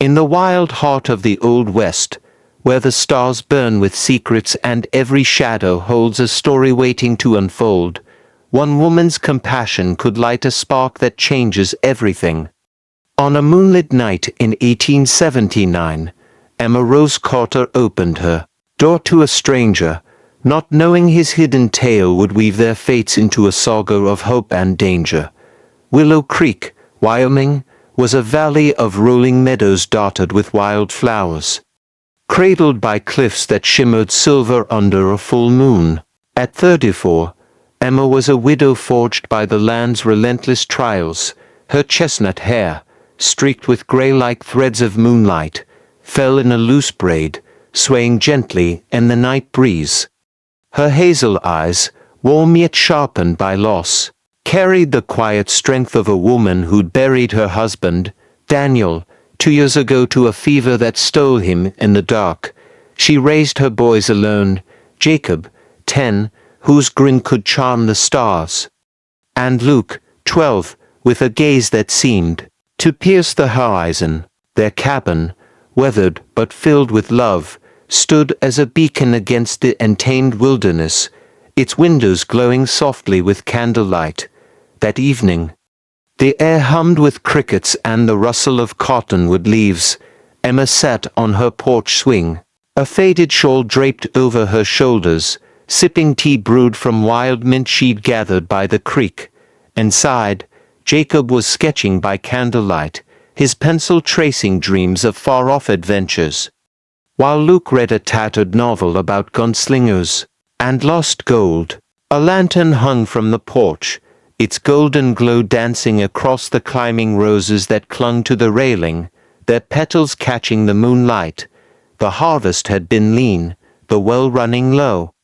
In the wild heart of the Old West, where the stars burn with secrets and every shadow holds a story waiting to unfold, one woman's compassion could light a spark that changes everything. On a moonlit night in 1879, Emma Rose Carter opened her door to a stranger, not knowing his hidden tale would weave their fates into a saga of hope and danger. Willow Creek, Wyoming, was a valley of rolling meadows dotted with wildflowers, cradled by cliffs that shimmered silver under a full moon. At 34, Emma was a widow forged by the land's relentless trials. Her chestnut hair, streaked with gray like threads of moonlight, fell in a loose braid, swaying gently in the night breeze. Her hazel eyes, warm yet sharpened by loss, carried the quiet strength of a woman who'd buried her husband, Daniel, 2 years ago to a fever that stole him in the dark. She raised her boys alone, Jacob, 10, whose grin could charm the stars, and Luke, 12, with a gaze that seemed to pierce the horizon. Their cabin, weathered but filled with love, stood as a beacon against the untamed wilderness, its windows glowing softly with candlelight. That evening, the air hummed with crickets and the rustle of cottonwood leaves. Emma sat on her porch swing, a faded shawl draped over her shoulders, sipping tea brewed from wild mint she'd gathered by the creek. Inside, Jacob was sketching by candlelight, his pencil tracing dreams of far-off adventures, while Luke read a tattered novel about gunslingers and lost gold. A lantern hung from the porch, its golden glow dancing across the climbing roses that clung to the railing, their petals catching the moonlight. The harvest had been lean, the well running low.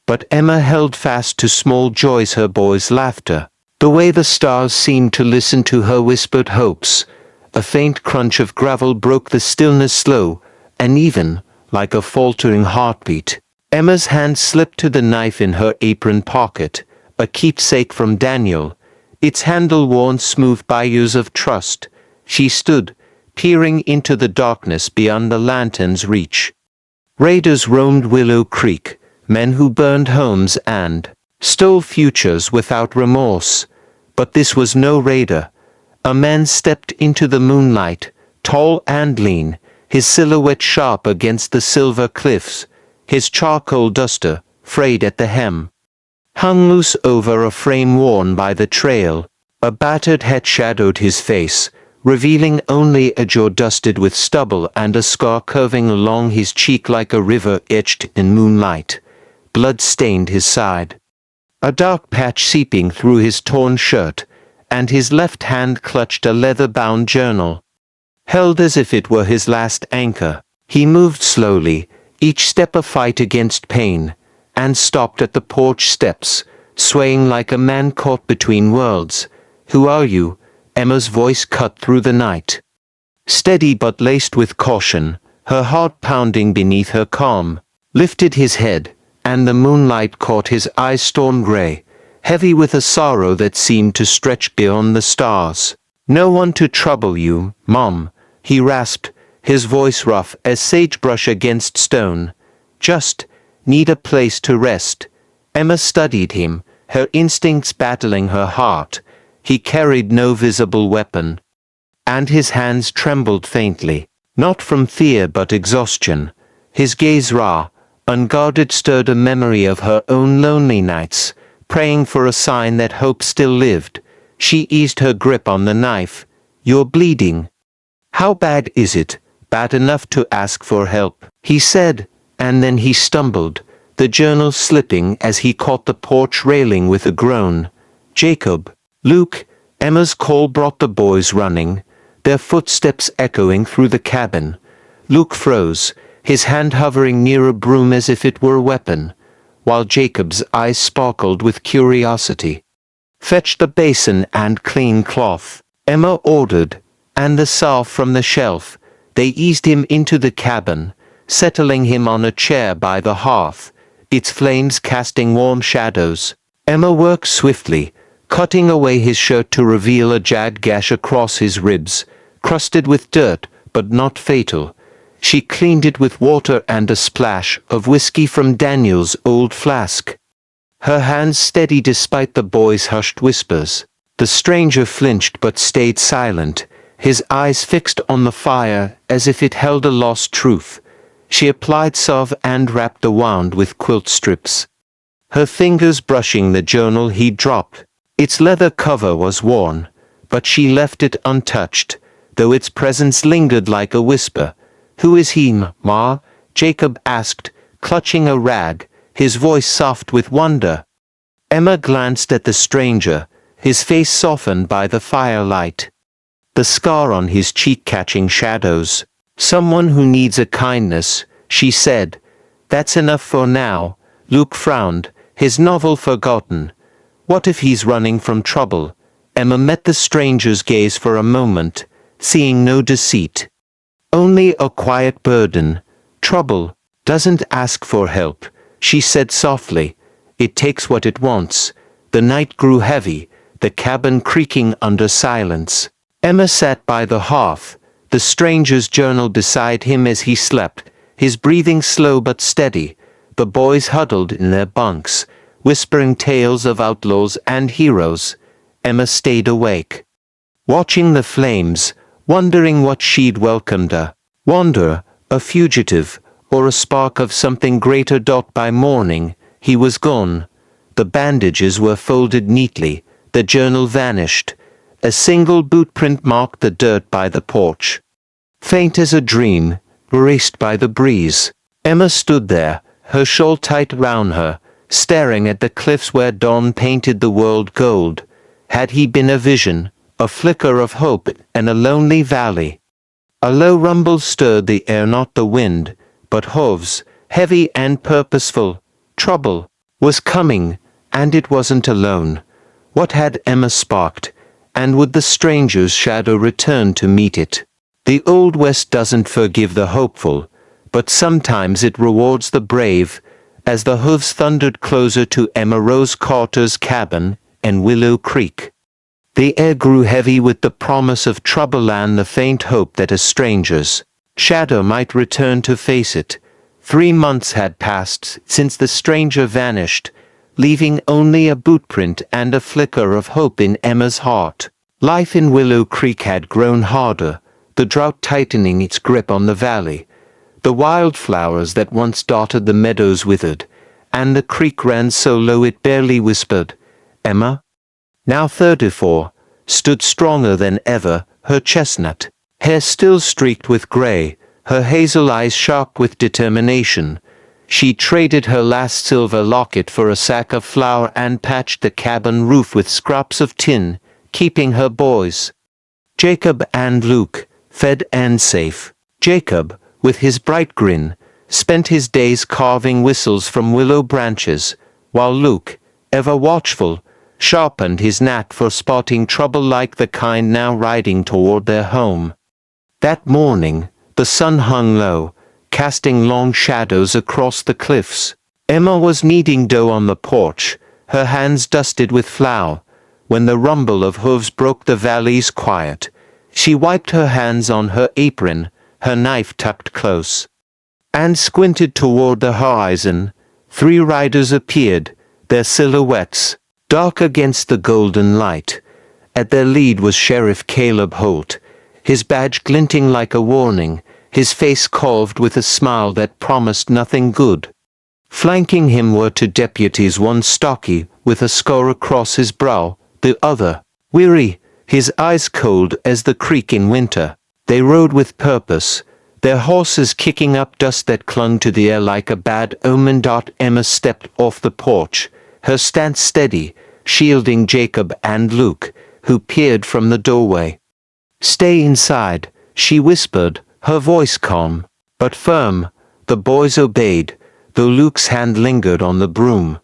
But Emma held fast to small joys, her boys' laughter, the way the stars seemed to listen to her whispered hopes. A faint crunch of gravel broke the stillness, slow, uneven, like a faltering heartbeat. Emma's hand slipped to the knife in her apron pocket, a keepsake from Daniel, its handle worn smooth by years of trust. She stood, peering into the darkness beyond the lantern's reach. Raiders roamed Willow Creek, men who burned homes and stole futures without remorse. But this was no raider. A man stepped into the moonlight, tall and lean, his silhouette sharp against the silver cliffs, his charcoal duster, frayed at the hem, hung loose over a frame worn by the trail. A battered hat shadowed his face, revealing only a jaw dusted with stubble and a scar curving along his cheek like a river etched in moonlight. Blood stained his side, a dark patch seeping through his torn shirt, and his left hand clutched a leather-bound journal, held as if it were his last anchor. He moved slowly, each step a fight against pain, and stopped at the porch steps, swaying like a man caught between worlds. "Who are you?" Emma's voice cut through the night, steady but laced with caution, her heart pounding beneath her calm. Lifted his head, and the moonlight caught his eyes, storm gray, heavy with a sorrow that seemed to stretch beyond the stars. "No one to trouble you, Mom," he rasped, his voice rough as sagebrush against stone. "Just need a place to rest." Emma studied him, her instincts battling her heart. He carried no visible weapon, and his hands trembled faintly, not from fear but exhaustion. His gaze, raw, unguarded, stirred a memory of her own lonely nights, praying for a sign that hope still lived. She eased her grip on the knife. "You're bleeding. How bad is it?" "Bad enough to ask for help," he said, and then he stumbled, the journal slipping as he caught the porch railing with a groan. "Jacob." "Luke." Emma's call brought the boys running, their footsteps echoing through the cabin. Luke froze, his hand hovering near a broom as if it were a weapon, while Jacob's eyes sparkled with curiosity. "Fetch the basin and clean cloth," Emma ordered, and the salve from the shelf. They eased him into the cabin, settling him on a chair by the hearth, its flames casting warm shadows. Emma worked swiftly, cutting away his shirt to reveal a jagged gash across his ribs, crusted with dirt, but not fatal. She cleaned it with water and a splash of whiskey from Daniel's old flask. Her hands steady despite the boy's hushed whispers. The stranger flinched but stayed silent, his eyes fixed on the fire as if it held a lost truth. She applied salve and wrapped the wound with quilt strips, her fingers brushing the journal he'd dropped. Its leather cover was worn, but she left it untouched, though its presence lingered like a whisper. "Who is he, Ma?" Jacob asked, clutching a rag, his voice soft with wonder. Emma glanced at the stranger, his face softened by the firelight, the scar on his cheek catching shadows. "Someone who needs a kindness," she said. "That's enough for now." Luke frowned, his novel forgotten. What if he's running from trouble? Emma met the stranger's gaze for a moment, seeing no deceit, only a quiet burden. "Trouble doesn't ask for help," she said softly. "It takes what it wants." The night grew heavy, the cabin creaking under silence. Emma sat by the hearth, the stranger's journal beside him as he slept, his breathing slow but steady. The boys huddled in their bunks, whispering tales of outlaws and heroes. Emma stayed awake, watching the flames, wondering what she'd welcomed her. Wonder, a fugitive, or a spark of something greater. By morning, he was gone. The bandages were folded neatly, the journal vanished. A single bootprint marked the dirt by the porch, faint as a dream, erased by the breeze. Emma stood there, her shawl tight round her, staring at the cliffs where dawn painted the world gold. Had he been a vision, a flicker of hope in a lonely valley? A low rumble stirred the air, not the wind, but hooves, heavy and purposeful. Trouble was coming, and it wasn't alone. What had Emma sparked, and would the stranger's shadow return to meet it? The Old West doesn't forgive the hopeful, but sometimes it rewards the brave. As the hooves thundered closer to Emma Rose Carter's cabin in Willow Creek, the air grew heavy with the promise of trouble and the faint hope that a stranger's shadow might return to face it. 3 months had passed since the stranger vanished, leaving only a bootprint and a flicker of hope in Emma's heart. Life in Willow Creek had grown harder, the drought tightening its grip on the valley. The wildflowers that once dotted the meadows withered, and the creek ran so low it barely whispered. Emma, now 34, stood stronger than ever, her chestnut hair still streaked with gray, her hazel eyes sharp with determination. She traded her last silver locket for a sack of flour and patched the cabin roof with scraps of tin, keeping her boys, Jacob and Luke, fed and safe. Jacob, with his bright grin, spent his days carving whistles from willow branches, while Luke, ever watchful, sharpened his knack for spotting trouble like the kind now riding toward their home. That morning, the sun hung low, casting long shadows across the cliffs. Emma was kneading dough on the porch, her hands dusted with flour, when the rumble of hooves broke the valley's quiet. She wiped her hands on her apron, her knife tucked close, and squinted toward the horizon. 3 riders appeared, their silhouettes dark against the golden light. At their lead was Sheriff Caleb Holt, his badge glinting like a warning, his face carved with a smile that promised nothing good. Flanking him were 2 deputies, one stocky, with a scar across his brow, the other weary, his eyes cold as the creek in winter. They rode with purpose, their horses kicking up dust that clung to the air like a bad omen. Emma stepped off the porch, her stance steady, shielding Jacob and Luke, who peered from the doorway. "Stay inside," she whispered, her voice calm but firm. The boys obeyed, though Luke's hand lingered on the broom,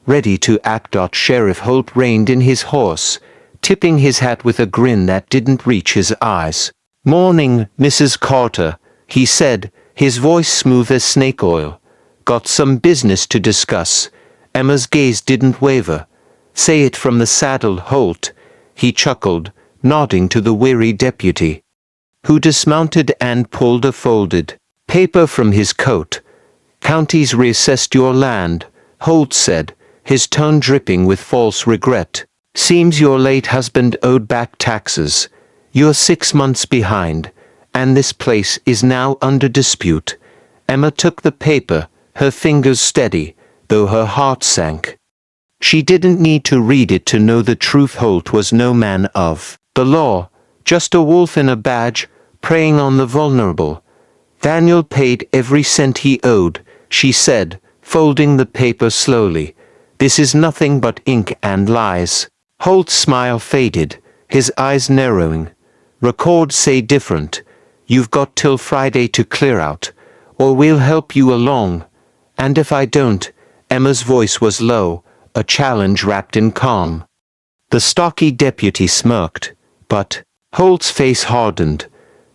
ready to act. Sheriff Holt reined in his horse, tipping his hat with a grin that didn't reach his eyes. "Morning, Mrs. Carter," he said, his voice smooth as snake oil. "Got some business to discuss." Emma's gaze didn't waver. "Say it from the saddle, Holt," he chuckled, nodding to the weary deputy. who dismounted and pulled a folded paper from his coat. Counties reassessed your land, Holt said, his tone dripping with false regret. Seems your late husband owed back taxes. You're 6 months behind, and this place is now under dispute. Emma took the paper, her fingers steady, though her heart sank. She didn't need to read it to know the truth. Holt was no man of the law, just a wolf in a badge, preying on the vulnerable. Daniel paid every cent he owed, she said, folding the paper slowly. This is nothing but ink and lies. Holt's smile faded, his eyes narrowing. Records say different. You've got till Friday to clear out, or we'll help you along. And if I don't, Emma's voice was low, a challenge wrapped in calm. The stocky deputy smirked, but Holt's face hardened.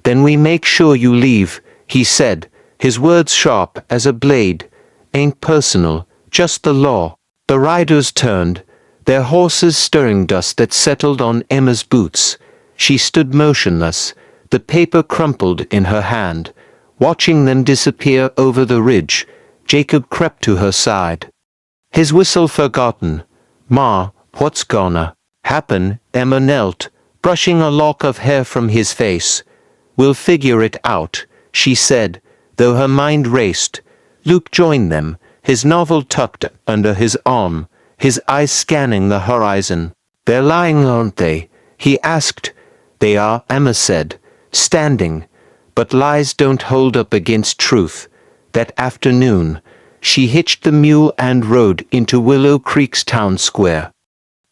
Then we make sure you leave, he said, his words sharp as a blade. Ain't personal, just the law. The riders turned, their horses stirring dust that settled on Emma's boots. She stood motionless, the paper crumpled in her hand. Watching them disappear over the ridge, Jacob crept to her side. His whistle forgotten. Ma, what's gonna happen? Emma knelt, brushing a lock of hair from his face. We'll figure it out, she said, though her mind raced. Luke joined them, his novel tucked under his arm, his eyes scanning the horizon. They're lying, aren't they? He asked. They are, Emma said, standing. But lies don't hold up against truth. That afternoon, she hitched the mule and rode into Willow Creek's town square.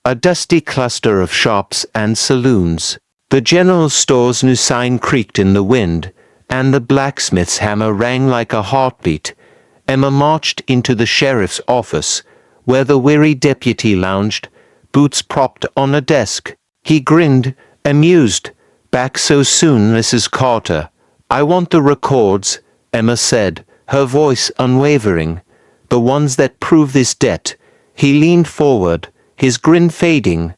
A dusty cluster of shops and saloons. The general store's new sign creaked in the wind, and the blacksmith's hammer rang like a heartbeat. Emma marched into the sheriff's office, where the weary deputy lounged, boots propped on a desk. He grinned, amused. Back so soon, Mrs. Carter? I want the records, Emma said, her voice unwavering. The ones that prove this debt. He leaned forward, his grin fading.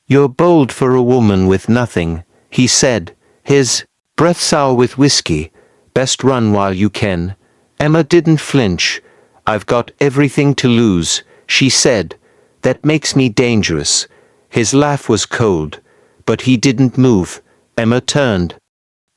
You're bold for a woman with nothing, he said, his breath sour with whiskey. Best run while you can. Emma didn't flinch. I've got everything to lose, she said. That makes me dangerous. His laugh was cold, but he didn't move. Emma turned,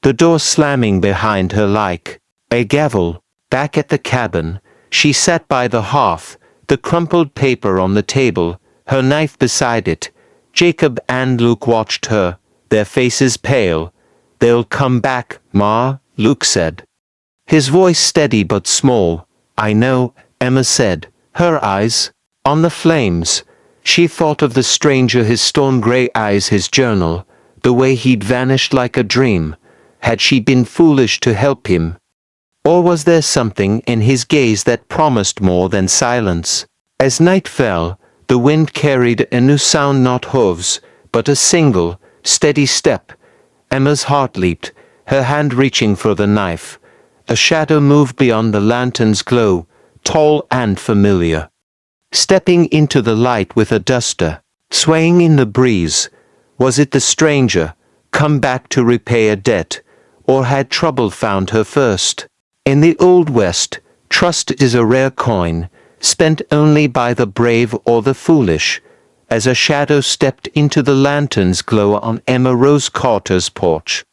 the door slamming behind her like a gavel. Back at the cabin, she sat by the hearth, the crumpled paper on the table, her knife beside it. Jacob and Luke watched her, their faces pale. They'll come back, Ma, Luke said. His voice steady but small. I know, Emma said, her eyes on the flames. She thought of the stranger, his stone-gray eyes, his journal, the way he'd vanished like a dream. Had she been foolish to help him? Or was there something in his gaze that promised more than silence? As night fell, the wind carried a new sound, not hooves, but a single, steady step. Emma's heart leaped, her hand reaching for the knife. A shadow moved beyond the lantern's glow, tall and familiar. Stepping into the light with a duster, swaying in the breeze. Was it the stranger, come back to repay a debt, or had trouble found her first? In the Old West, trust is a rare coin, spent only by the brave or the foolish. As a shadow stepped into the lantern's glow on Emma Rose Carter's porch,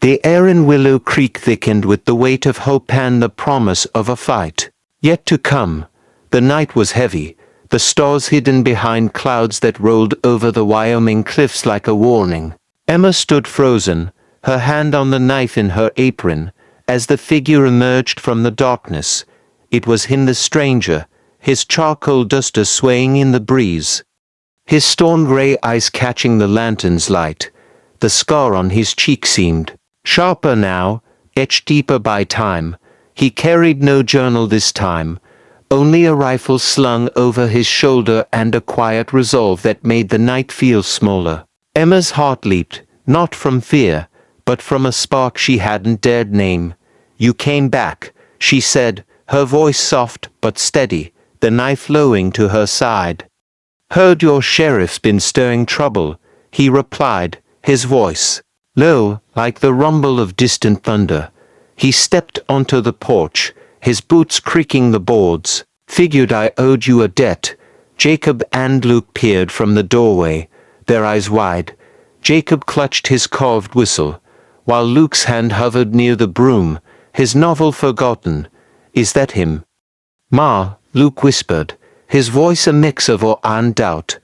the air in Willow Creek thickened with the weight of hope and the promise of a fight yet to come. The night was heavy, the stars hidden behind clouds that rolled over the Wyoming cliffs like a warning. Emma stood frozen, her hand on the knife in her apron, as the figure emerged from the darkness. It was him, the stranger, his charcoal duster swaying in the breeze, his stone-gray eyes catching the lantern's light. The scar on his cheek seemed sharper now, etched deeper by time. He carried no journal this time, only a rifle slung over his shoulder and a quiet resolve that made the night feel smaller. Emma's heart leaped, not from fear, but from a spark she hadn't dared name. You came back, she said, her voice soft but steady, the knife lowing to her side. Heard your sheriff's been stirring trouble, he replied, his voice low, like the rumble of distant thunder. He stepped onto the porch, his boots creaking the boards. Figured I owed you a debt. Jacob and Luke peered from the doorway, their eyes wide. Jacob clutched his carved whistle, while Luke's hand hovered near the broom, his novel forgotten. Is that him? Ma, Luke whispered, his voice a mix of awe and doubt.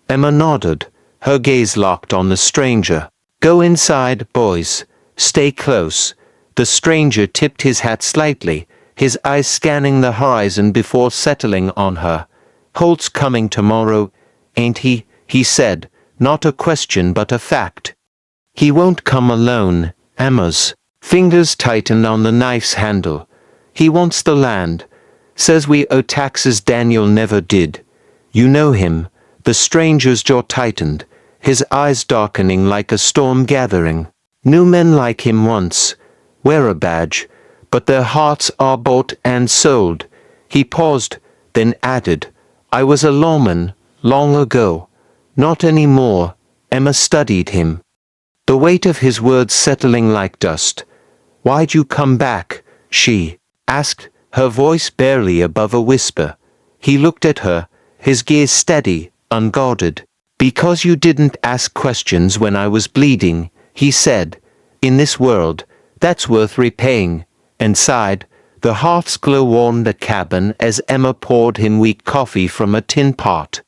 Emma nodded, her gaze locked on the stranger. Go inside, boys. Stay close. The stranger tipped his hat slightly, his eyes scanning the horizon before settling on her. Holt's coming tomorrow, ain't he? He said, not a question but a fact. He won't come alone. Emma's fingers tightened on the knife's handle. He wants the land. Says we owe taxes Daniel never did. You know him. The stranger's jaw tightened, his eyes darkening like a storm gathering. Knew men like him once. Wear a badge. But their hearts are bought and sold. He paused, then added, I was a lawman, long ago. Not any more. Emma studied him, the weight of his words settling like dust. Why'd you come back? She asked, her voice barely above a whisper. He looked at her, his gaze steady, unguarded. Because you didn't ask questions when I was bleeding, he said. In this world, that's worth repaying. And sighed. The hearth's glow warmed the cabin as Emma poured him weak coffee from a tin pot.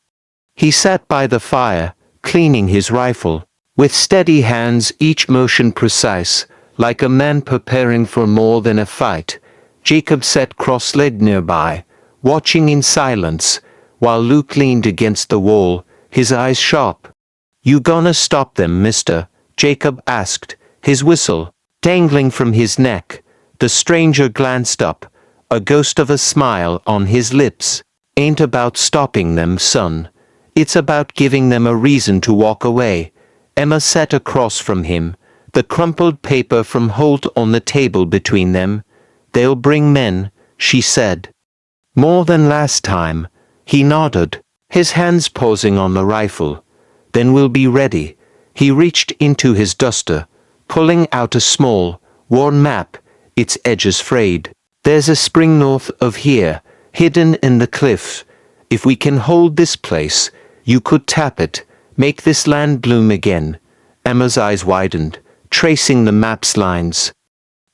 He sat by the fire, cleaning his rifle, with steady hands, each motion precise, like a man preparing for more than a fight. Jacob sat cross-legged nearby, watching in silence, while Luke leaned against the wall, his eyes sharp. You gonna stop them, mister? Jacob asked, his whistle dangling from his neck. The stranger glanced up, a ghost of a smile on his lips. Ain't about stopping them, son. It's about giving them a reason to walk away. Emma sat across from him, the crumpled paper from Holt on the table between them. They'll bring men, she said. More than last time. He nodded, his hands pausing on the rifle. Then we'll be ready. He reached into his duster, pulling out a small, worn map, its edges frayed. There's a spring north of here, hidden in the cliff. If we can hold this place, you could tap it, make this land bloom again. Emma's eyes widened, tracing the map's lines.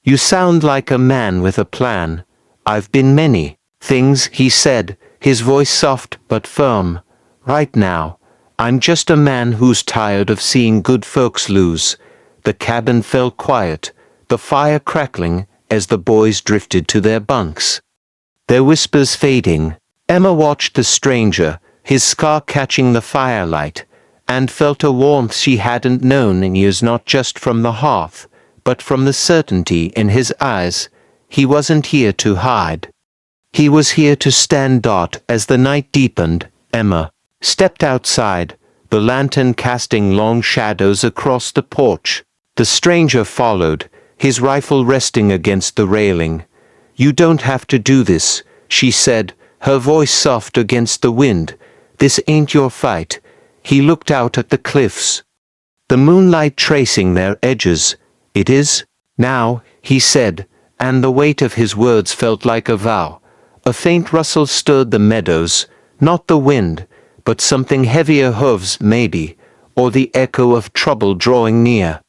You sound like a man with a plan. I've been many things, he said, his voice soft but firm. Right now, I'm just a man who's tired of seeing good folks lose. The cabin fell quiet, the fire crackling as the boys drifted to their bunks. Their whispers fading. Emma watched the stranger, his scar catching the firelight, and felt a warmth she hadn't known in years, not just from the hearth, but from the certainty in his eyes. He wasn't here to hide. He was here to stand guard as the night deepened. Emma stepped outside, the lantern casting long shadows across the porch. The stranger followed, his rifle resting against the railing. You don't have to do this, she said, her voice soft against the wind. This ain't your fight. He looked out at the cliffs, the moonlight tracing their edges. It is? Now, he said, and the weight of his words felt like a vow. A faint rustle stirred the meadows, not the wind, but something heavier, hooves maybe, or the echo of trouble drawing near.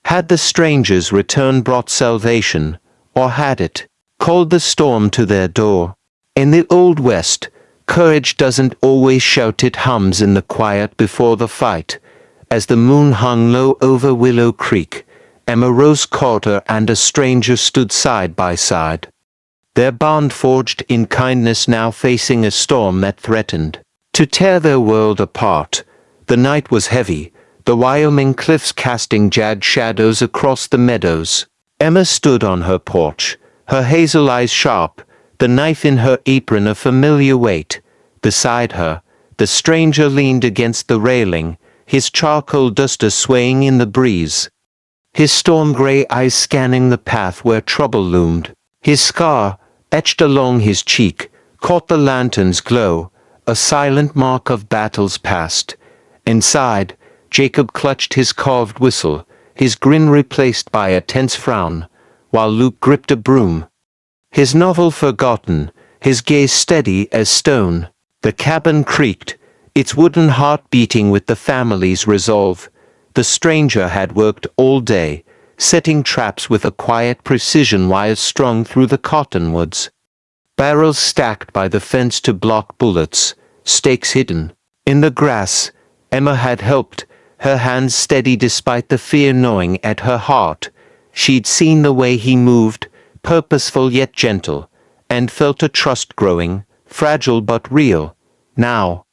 Had the stranger's return brought salvation, or had it called the storm to their door? In the Old West, courage doesn't always shout, it hums in the quiet before the fight. As the moon hung low over Willow Creek, Emma Rose Carter and a stranger stood side by side. Their bond forged in kindness, now facing a storm that threatened to tear their world apart. The night was heavy, the Wyoming cliffs casting jagged shadows across the meadows. Emma stood on her porch, her hazel eyes sharp, the knife in her apron a familiar weight. Beside her, the stranger leaned against the railing, his charcoal duster swaying in the breeze, his storm-gray eyes scanning the path where trouble loomed. His scar, etched along his cheek, caught the lantern's glow, a silent mark of battles past. Inside, Jacob clutched his carved whistle, his grin replaced by a tense frown, while Luke gripped a broom. His novel forgotten, his gaze steady as stone. The cabin creaked, its wooden heart beating with the family's resolve. The stranger had worked all day, setting traps with a quiet precision, wires strung through the cottonwoods. Barrels stacked by the fence to block bullets, stakes hidden. In the grass, Emma had helped, her hands steady despite the fear gnawing at her heart. She'd seen the way he moved, purposeful yet gentle, and felt a trust growing, fragile but real. Now,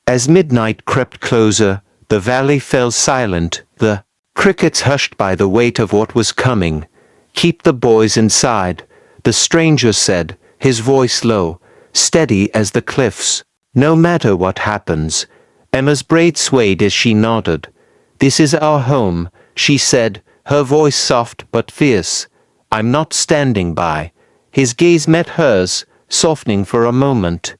as midnight crept closer, the valley fell silent, the crickets hushed by the weight of what was coming. "Keep the boys inside," the stranger said, his voice low, steady as the cliffs. "No matter what happens." Emma's braid swayed as she nodded. "This is our home," she said, her voice soft but fierce. "I'm not standing by." His gaze met hers, softening for a moment.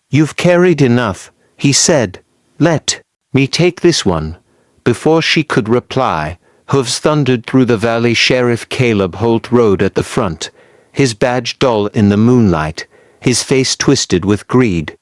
"You've carried enough," he said. "Let me take this one." Before she could reply, hooves thundered through the valley. Sheriff Caleb Holt rode at the front, his badge dull in the moonlight, his face twisted with greed.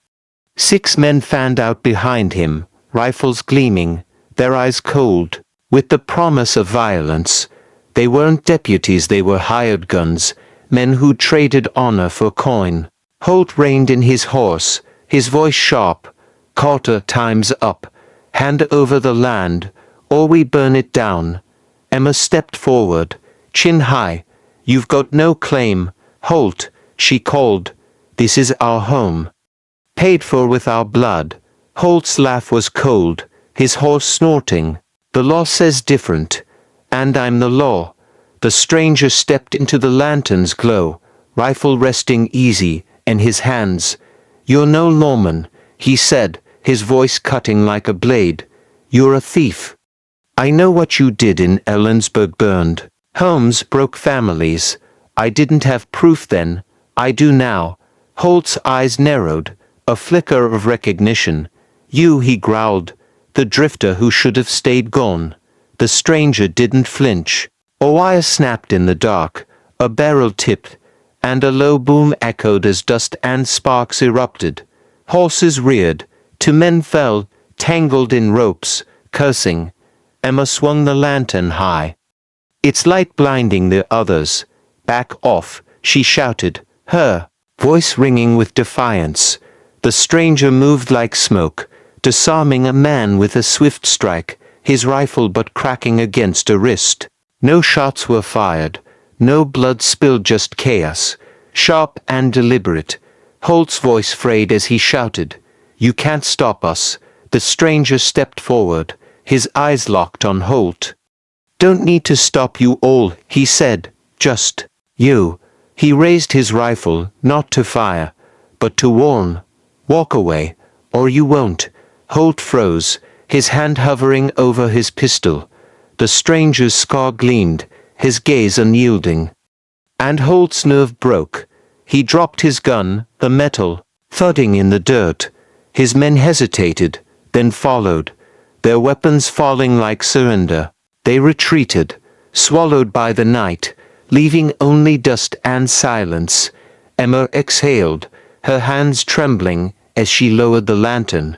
6 men fanned out behind him, rifles gleaming, their eyes cold, with the promise of violence. They weren't deputies, they were hired guns, men who traded honor for coin. Holt reined in his horse, his voice sharp. "Carter, time's up. Hand over the land, or we burn it down." Emma stepped forward, chin high. "You've got no claim, Holt," she called. "This is our home. Paid for with our blood." Holt's laugh was cold, his horse snorting. "The law says different, and I'm the law." The stranger stepped into the lantern's glow, rifle resting easy in his hands. "You're no lawman," he said, his voice cutting like a blade. "You're a thief. I know what you did in Ellensburg. Burned homes, broke families. I didn't have proof then, I do now." Holt's eyes narrowed, a flicker of recognition. "You," he growled, "the drifter who should have stayed gone." The stranger didn't flinch. A wire snapped in the dark, a barrel tipped, and a low boom echoed as dust and sparks erupted. Horses reared, 2 men fell, tangled in ropes, cursing. Emma swung the lantern high, its light blinding the others. "Back off," she shouted, her voice ringing with defiance. The stranger moved like smoke, disarming a man with a swift strike, his rifle but cracking against a wrist. No shots were fired, no blood spilled, just chaos, sharp and deliberate. Holt's voice frayed as he shouted, "You can't stop us." The stranger stepped forward, his eyes locked on Holt. "Don't need to stop you all," he said, "just you." He raised his rifle, not to fire, but to warn. "Walk away, or you won't." Holt froze, his hand hovering over his pistol. The stranger's scar gleamed, his gaze unyielding. And Holt's nerve broke. He dropped his gun, the metal thudding in the dirt. His men hesitated, then followed, their weapons falling like surrender. They retreated, swallowed by the night, leaving only dust and silence. Emma exhaled, her hands trembling as she lowered the lantern.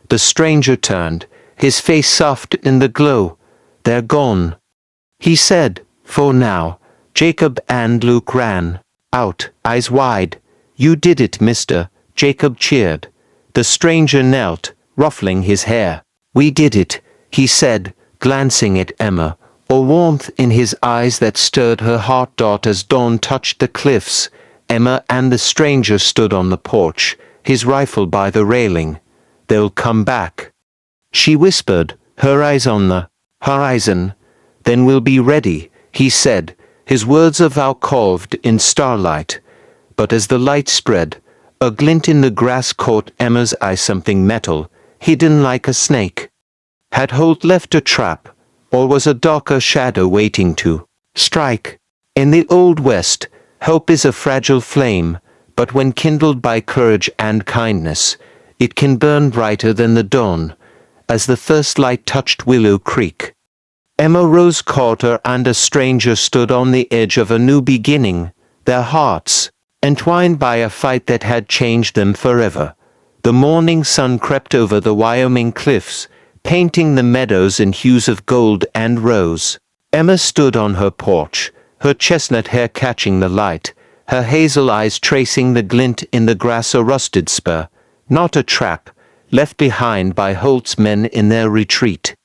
The stranger turned, his face soft in the glow. "They're gone," he said, for now. Jacob and Luke ran out, eyes wide. "You did it, mister," Jacob cheered. The stranger knelt, ruffling his hair. "We did it," he said, glancing at Emma, a warmth in his eyes that stirred her heart. As dawn touched the cliffs, Emma and the stranger stood on the porch, his rifle by the railing. "They'll come back," she whispered, her eyes on the horizon. "Then we'll be ready," he said, his words a vow carved in starlight. But as the light spread, a glint in the grass caught Emma's eye, something metal, hidden like a snake. Had Holt left a trap, or was a darker shadow waiting to strike? In the Old West, hope is a fragile flame, but when kindled by courage and kindness, it can burn brighter than the dawn. As the first light touched Willow Creek, Emma Rose Carter and a stranger stood on the edge of a new beginning, their hearts entwined by a fight that had changed them forever. The morning sun crept over the Wyoming cliffs, painting the meadows in hues of gold and rose. Emma stood on her porch, her chestnut hair catching the light, her hazel eyes tracing the glint in the grass. A rusted spur, not a trap, left behind by Holt's men in their retreat.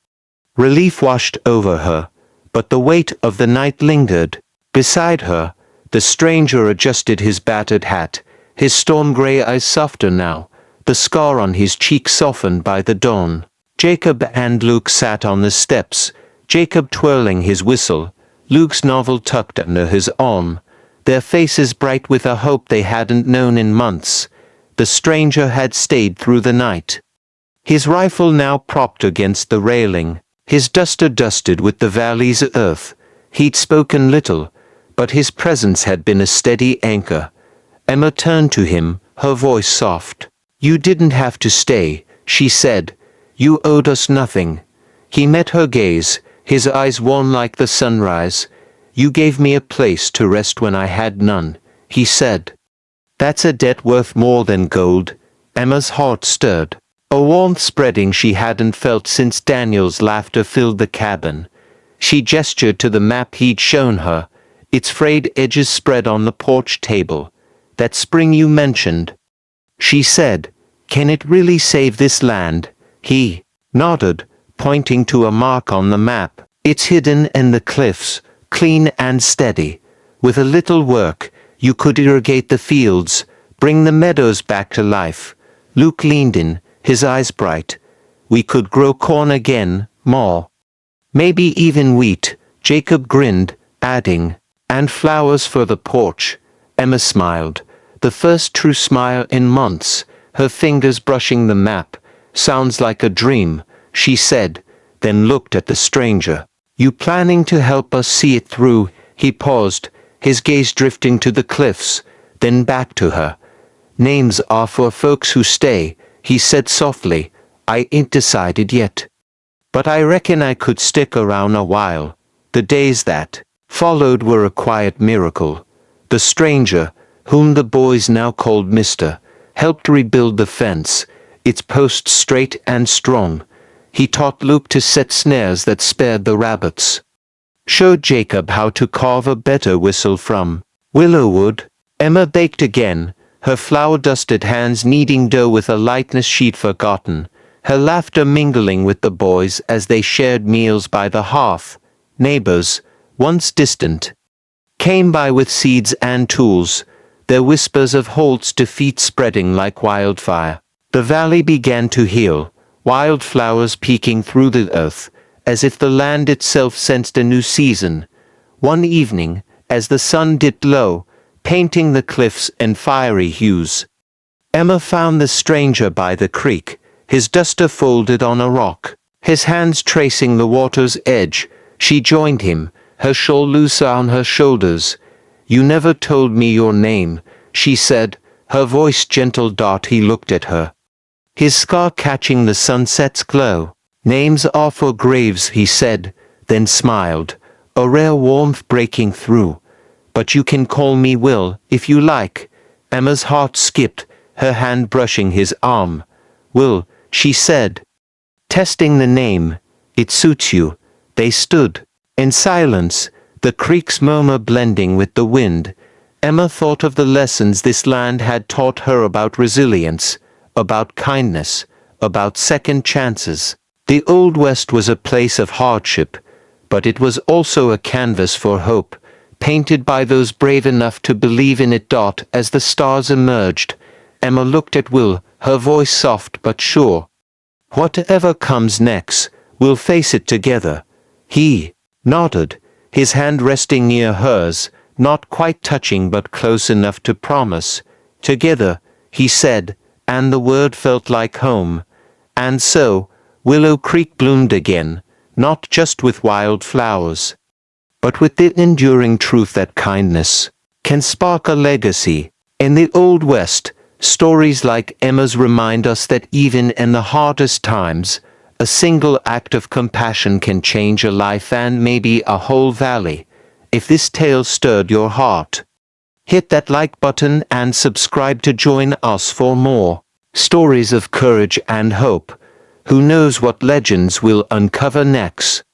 Relief washed over her, but the weight of the night lingered. Beside her, the stranger adjusted his battered hat, his storm-gray eyes softer now, the scar on his cheek softened by the dawn. Jacob and Luke sat on the steps, Jacob twirling his whistle, Luke's novel tucked under his arm, their faces bright with a hope they hadn't known in months. The stranger had stayed through the night, his rifle now propped against the railing, his duster dusted with the valley's earth. He'd spoken little, but his presence had been a steady anchor. Emma turned to him, her voice soft. "You didn't have to stay," she said. "You owed us nothing." He met her gaze, his eyes warm like the sunrise. "You gave me a place to rest when I had none," he said. "That's a debt worth more than gold." Emma's heart stirred, a warmth spreading she hadn't felt since Daniel's laughter filled the cabin. She gestured to the map he'd shown her, its frayed edges spread on the porch table. "That spring you mentioned," she said. "Can it really save this land?" He nodded, pointing to a mark on the map. "It's hidden in the cliffs, clean and steady. With a little work, you could irrigate the fields, bring the meadows back to life." Luke leaned in, his eyes bright. "We could grow corn again, more. Maybe even wheat," Jacob grinned, adding, "and flowers for the porch." Emma smiled, the first true smile in months, her fingers brushing the map. "Sounds like a dream," she said, then looked at the stranger. "You planning to help us see it through?" He paused, his gaze drifting to the cliffs, then back to her. "Names are for folks who stay," he said softly. "I ain't decided yet, but I reckon I could stick around a while." The days that followed were a quiet miracle. The stranger, whom the boys now called Mister, helped rebuild the fence, its posts straight and strong. He taught Luke to set snares that spared the rabbits, showed Jacob how to carve a better whistle from willow wood. Emma baked again, her flour-dusted hands kneading dough with a lightness she'd forgotten, her laughter mingling with the boys as they shared meals by the hearth. Neighbors, once distant, came by with seeds and tools, their whispers of Holt's defeat spreading like wildfire. The valley began to heal, wildflowers peeking through the earth, as if the land itself sensed a new season. One evening, as the sun dipped low, painting the cliffs in fiery hues, Emma found the stranger by the creek, his duster folded on a rock, his hands tracing the water's edge. She joined him, her shawl loose on her shoulders. "You never told me your name," she said, her voice gentle. He looked at her, his scar catching the sunset's glow. "Names are for graves," he said, then smiled, a rare warmth breaking through. "But you can call me Will, if you like." Emma's heart skipped, her hand brushing his arm. "Will," she said, testing the name. "It suits you." They stood in silence, the creek's murmur blending with the wind. Emma thought of the lessons this land had taught her about resilience, about kindness, about second chances. The Old West was a place of hardship, but it was also a canvas for hope, painted by those brave enough to believe in it. As the stars emerged, Emma looked at Will, her voice soft but sure. "Whatever comes next, we'll face it together." He nodded, his hand resting near hers, not quite touching but close enough to promise. "Together," he said, and the word felt like home. And so, Willow Creek bloomed again, not just with wild flowers, but with the enduring truth that kindness can spark a legacy. In the Old West, stories like Emma's remind us that even in the hardest times, A single act of compassion can change a life and maybe a whole valley. If this tale stirred your heart, hit that like button and subscribe to join us for more stories of courage and hope. Who knows what legends we'll uncover next?